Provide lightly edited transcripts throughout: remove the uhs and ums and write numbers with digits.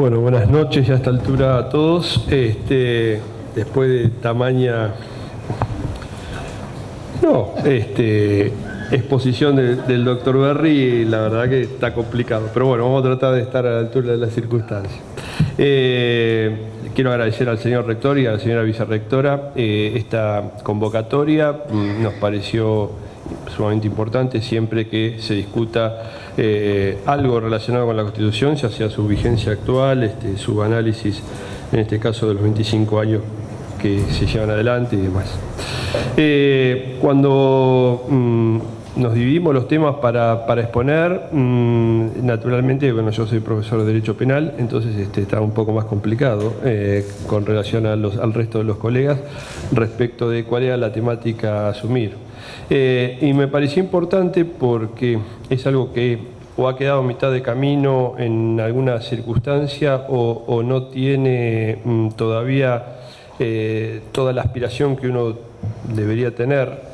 Bueno, buenas noches y a esta altura a todos. Después de tamaña exposición del doctor Berry, la verdad que está complicado. Pero bueno, vamos a tratar de estar a la altura de las circunstancias. Quiero agradecer al señor rector y a la señora vicerrectora esta convocatoria. Nos pareció sumamente importante siempre que se discuta algo relacionado con la Constitución, ya sea su vigencia actual, su análisis, en este caso de los 25 años que se llevan adelante y demás. Cuando nos dividimos los temas para exponer, naturalmente, bueno, yo soy profesor de Derecho Penal, entonces está un poco más complicado con relación al resto de los colegas respecto de cuál era la temática a asumir. Y me pareció importante porque es algo que o ha quedado a mitad de camino en alguna circunstancia o no tiene todavía toda la aspiración que uno debería tener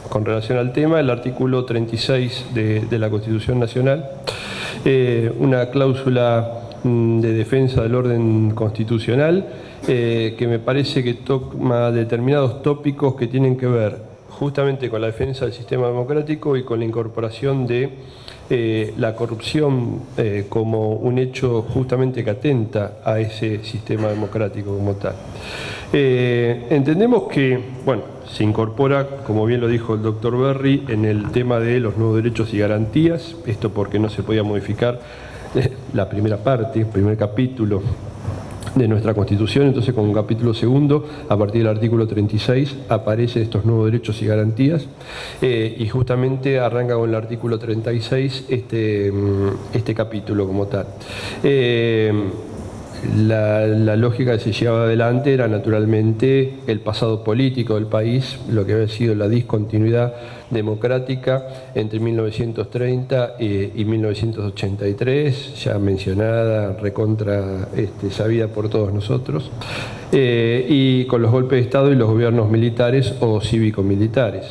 con relación al tema, el artículo 36 de la Constitución Nacional, una cláusula de defensa del orden constitucional que me parece que toma determinados tópicos que tienen que ver justamente con la defensa del sistema democrático y con la incorporación de la corrupción como un hecho justamente que atenta a ese sistema democrático como tal. Entendemos que, bueno, se incorpora, como bien lo dijo el doctor Berry, en el tema de los nuevos derechos y garantías, esto porque no se podía modificar la primera parte, el primer capítulo de nuestra Constitución, entonces con un capítulo segundo, a partir del artículo 36, aparecen estos nuevos derechos y garantías, y justamente arranca con el artículo 36 este capítulo como tal. La lógica que se llevaba adelante era naturalmente el pasado político del país, lo que había sido la discontinuidad democrática entre 1930 y 1983, ya mencionada, recontra sabida por todos nosotros, y con los golpes de Estado y los gobiernos militares o cívico-militares.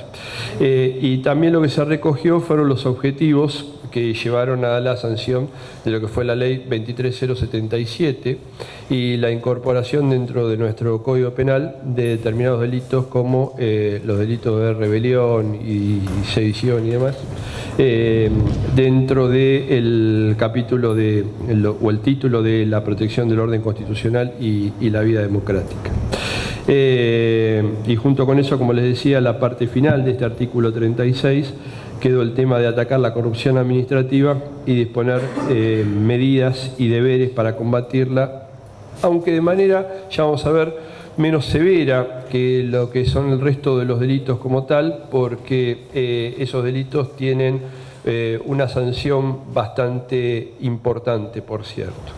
Y también lo que se recogió fueron los objetivos que llevaron a la sanción de lo que fue la ley 23077 y la incorporación dentro de nuestro Código Penal de determinados delitos como los delitos de rebelión y sedición y demás, dentro del capítulo o el título de la protección del orden constitucional y la vida democrática. Y junto con eso, como les decía, la parte final de este artículo 36 quedó el tema de atacar la corrupción administrativa y disponer medidas y deberes para combatirla, aunque de manera, ya vamos a ver, menos severa que lo que son el resto de los delitos como tal, porque esos delitos tienen una sanción bastante importante, por cierto.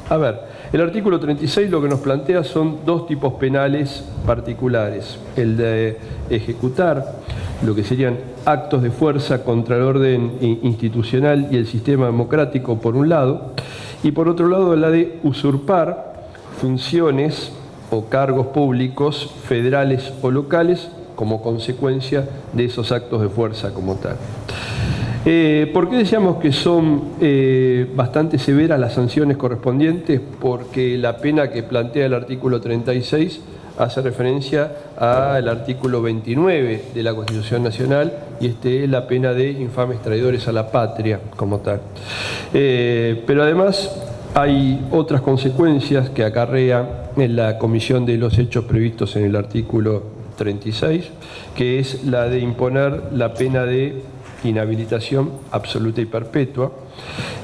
A ver, el artículo 36 lo que nos plantea son dos tipos penales particulares, el de ejecutar lo que serían actos de fuerza contra el orden institucional y el sistema democrático por un lado, y por otro lado la de usurpar funciones o cargos públicos federales o locales como consecuencia de esos actos de fuerza como tal. ¿Por qué decíamos que son bastante severas las sanciones correspondientes? Porque la pena que plantea el artículo 36 hace referencia al artículo 29 de la Constitución Nacional y es la pena de infames traidores a la patria como tal. Pero además hay otras consecuencias que acarrea en la comisión de los hechos previstos en el artículo 36, que es la de imponer la pena de inhabilitación absoluta y perpetua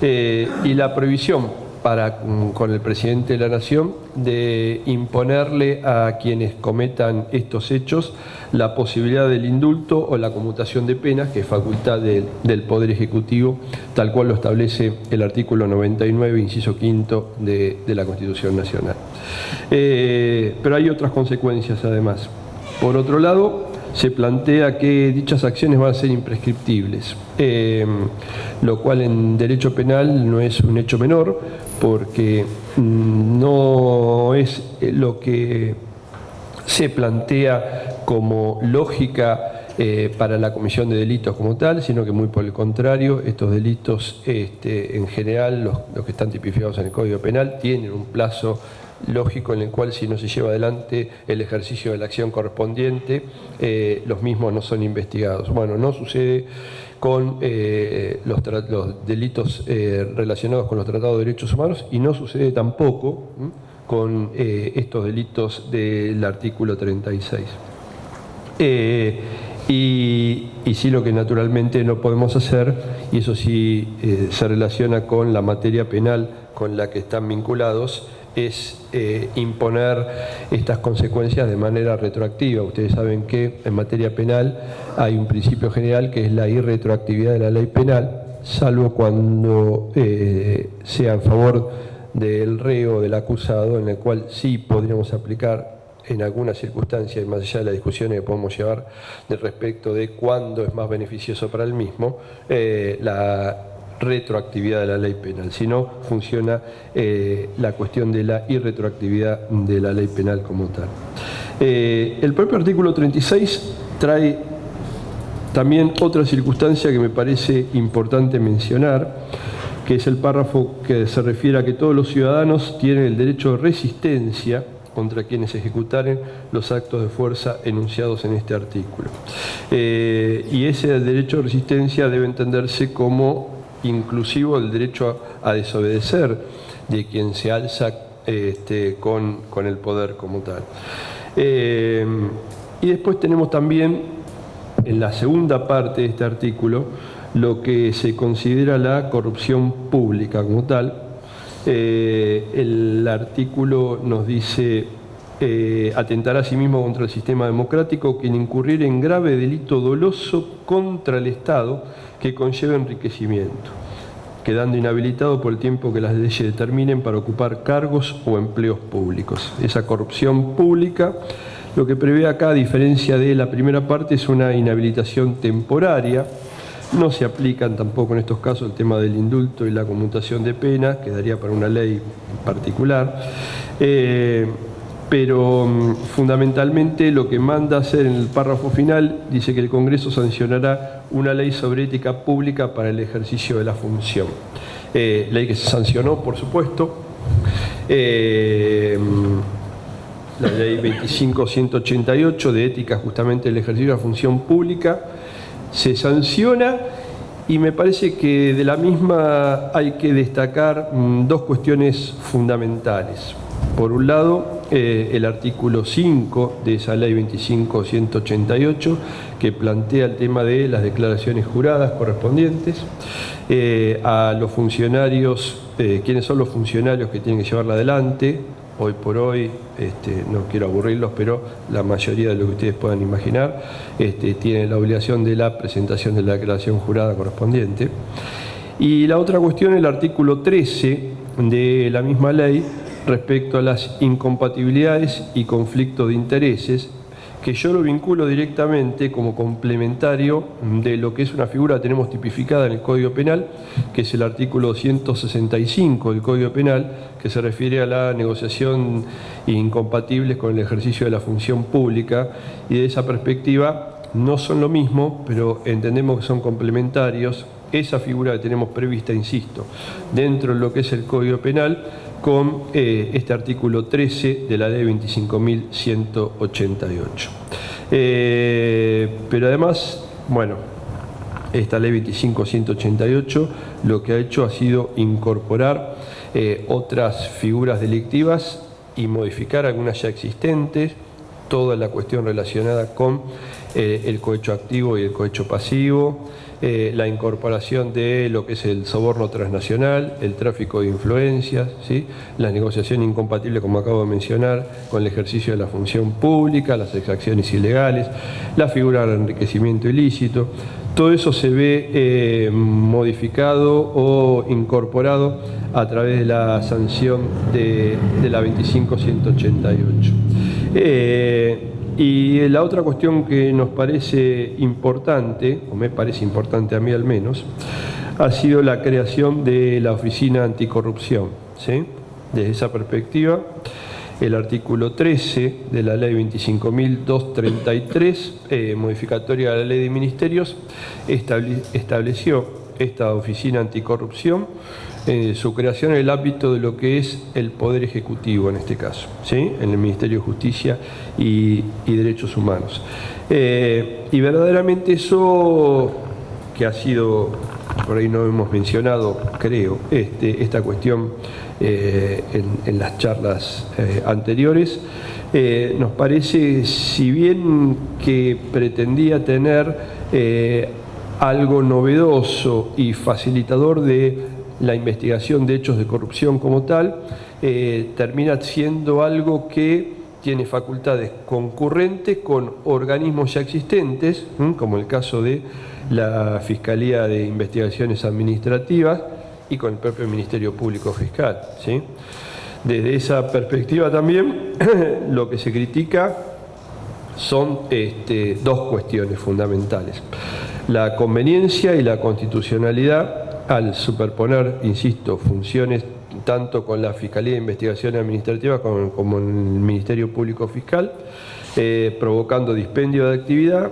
y la prohibición con el presidente de la Nación de imponerle a quienes cometan estos hechos la posibilidad del indulto o la conmutación de penas, que es facultad del Poder Ejecutivo, tal cual lo establece el artículo 99, inciso quinto de la Constitución Nacional. Pero hay otras consecuencias además. Por otro lado, se plantea que dichas acciones van a ser imprescriptibles, lo cual en derecho penal no es un hecho menor, porque no es lo que se plantea como lógica para la comisión de delitos como tal, sino que muy por el contrario, estos delitos en general, los que están tipificados en el Código Penal, tienen un plazo lógico en el cual si no se lleva adelante el ejercicio de la acción correspondiente, los mismos no son investigados. Bueno, no sucede con los delitos relacionados con los tratados de derechos humanos y no sucede tampoco con estos delitos del artículo 36. Y sí, lo que naturalmente no podemos hacer, y eso sí se relaciona con la materia penal con la que están vinculados, es imponer estas consecuencias de manera retroactiva. Ustedes saben que en materia penal hay un principio general que es la irretroactividad de la ley penal, salvo cuando sea en favor del reo o del acusado, en el cual sí podríamos aplicar en algunas circunstancias, y más allá de las discusiones que podemos llevar de respecto de cuándo es más beneficioso para el mismo, la retroactividad de la ley penal. Si no, funciona la cuestión de la irretroactividad de la ley penal como tal. El propio artículo 36 trae también otra circunstancia que me parece importante mencionar, que es el párrafo que se refiere a que todos los ciudadanos tienen el derecho de resistencia contra quienes ejecutaren los actos de fuerza enunciados en este artículo. Y ese derecho de resistencia debe entenderse como inclusivo el derecho a desobedecer de quien se alza con el poder como tal. Y después tenemos también, en la segunda parte de este artículo, lo que se considera la corrupción pública como tal. El artículo nos dice: atentará a sí mismo contra el sistema democrático quien incurriere en grave delito doloso contra el Estado que conlleve enriquecimiento, quedando inhabilitado por el tiempo que las leyes determinen para ocupar cargos o empleos públicos. Esa corrupción pública, lo que prevé acá, a diferencia de la primera parte, es una inhabilitación temporaria. No se aplican tampoco en estos casos el tema del indulto y la conmutación de pena, quedaría para una ley particular. Pero fundamentalmente lo que manda hacer en el párrafo final dice que el Congreso sancionará una ley sobre ética pública para el ejercicio de la función. Ley que se sancionó, por supuesto. La ley 25.188 de ética justamente del ejercicio de la función pública se sanciona, y me parece que de la misma hay que destacar dos cuestiones fundamentales. Por un lado, el artículo 5 de esa ley 25.188, que plantea el tema de las declaraciones juradas correspondientes a los funcionarios, quiénes son los funcionarios que tienen que llevarla adelante. Hoy por hoy, no quiero aburrirlos, pero la mayoría de lo que ustedes puedan imaginar tiene la obligación de la presentación de la declaración jurada correspondiente. Y la otra cuestión, el artículo 13 de la misma ley, respecto a las incompatibilidades y conflictos de intereses, que yo lo vinculo directamente como complementario de lo que es una figura que tenemos tipificada en el Código Penal, que es el artículo 165 del Código Penal, que se refiere a la negociación incompatibles con el ejercicio de la función pública, y de esa perspectiva no son lo mismo, pero entendemos que son complementarios. Esa figura que tenemos prevista, insisto, dentro de lo que es el Código Penal, con este artículo 13 de la ley 25.188. Pero además, bueno, esta ley 25.188 lo que ha hecho ha sido incorporar otras figuras delictivas y modificar algunas ya existentes, toda la cuestión relacionada con el cohecho activo y el cohecho pasivo, la incorporación de lo que es el soborno transnacional, el tráfico de influencias, ¿sí?, la negociación incompatible, como acabo de mencionar, con el ejercicio de la función pública, las exacciones ilegales, la figura del enriquecimiento ilícito. Todo eso se ve modificado o incorporado a través de la sanción de la 25.188. Y la otra cuestión que nos parece importante, o me parece importante a mí al menos, ha sido la creación de la Oficina Anticorrupción, ¿sí? Desde esa perspectiva, el artículo 13 de la ley 25.233, modificatoria de la ley de ministerios, estableció esta oficina anticorrupción, su creación en el ámbito de lo que es el Poder Ejecutivo en este caso, ¿sí? En el Ministerio de Justicia y Derechos Humanos. Y verdaderamente eso que ha sido, por ahí no hemos mencionado, creo, esta cuestión en las charlas anteriores, nos parece, si bien que pretendía tener algo novedoso y facilitador de la investigación de hechos de corrupción como tal, termina siendo algo que tiene facultades concurrentes con organismos ya existentes, como el caso de la Fiscalía de Investigaciones Administrativas y con el propio Ministerio Público Fiscal, ¿sí? Desde esa perspectiva también, lo que se critica son dos cuestiones fundamentales: la conveniencia y la constitucionalidad al superponer, insisto, funciones tanto con la Fiscalía de Investigación Administrativa como en el Ministerio Público Fiscal, provocando dispendio de actividad,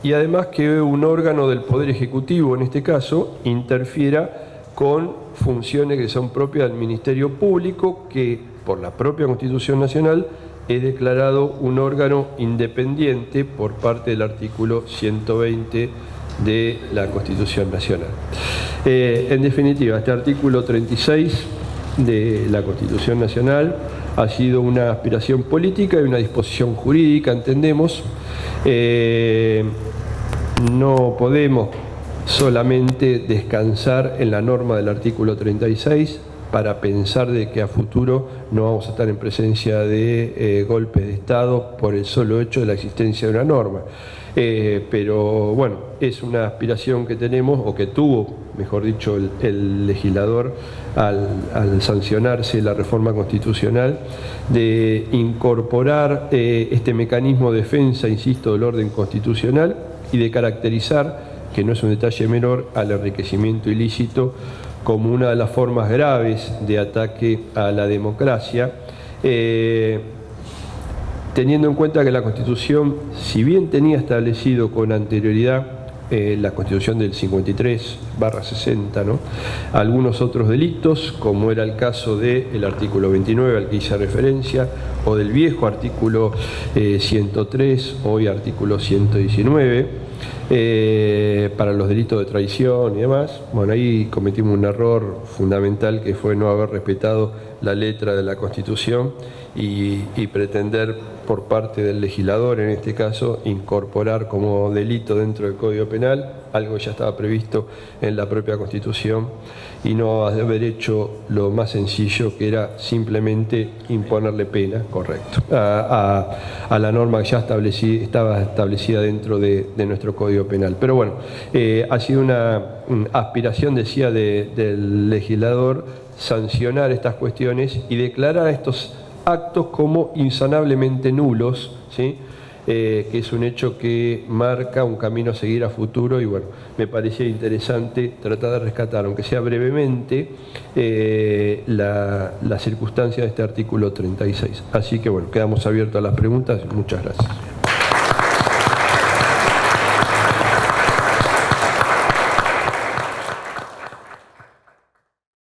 y además que un órgano del Poder Ejecutivo, en este caso, interfiera con funciones que son propias del Ministerio Público, que por la propia Constitución Nacional es declarado un órgano independiente por parte del artículo 120 de la Constitución Nacional. En definitiva, este artículo 36 de la Constitución Nacional ha sido una aspiración política y una disposición jurídica, entendemos. No podemos solamente descansar en la norma del artículo 36 para pensar de que a futuro no vamos a estar en presencia de golpes de Estado por el solo hecho de la existencia de una norma. Pero bueno, es una aspiración que tenemos, o que tuvo, mejor dicho, el legislador al sancionarse la reforma constitucional, de incorporar este mecanismo de defensa, insisto, del orden constitucional y de caracterizar, que no es un detalle menor, al enriquecimiento ilícito como una de las formas graves de ataque a la democracia, teniendo en cuenta que la Constitución, si bien tenía establecido con anterioridad la Constitución del 53/60, ¿no?, algunos otros delitos, como era el caso del artículo 29 al que hice referencia, o del viejo artículo 103, hoy artículo 119, para los delitos de traición y demás. Bueno, ahí cometimos un error fundamental, que fue no haber respetado la letra de la Constitución y pretender por parte del legislador, en este caso, incorporar como delito dentro del Código Penal algo que ya estaba previsto en la propia Constitución, y no haber hecho lo más sencillo, que era simplemente imponerle pena, correcto, a la norma que ya estaba establecida dentro de nuestro Código Penal. Pero bueno, ha sido una aspiración, decía, del legislador sancionar estas cuestiones y declarar estos actos como insanablemente nulos, ¿sí? Que es un hecho que marca un camino a seguir a futuro, y bueno, me parecía interesante tratar de rescatar, aunque sea brevemente, la circunstancia de este artículo 36. Así que bueno, quedamos abiertos a las preguntas. Muchas gracias.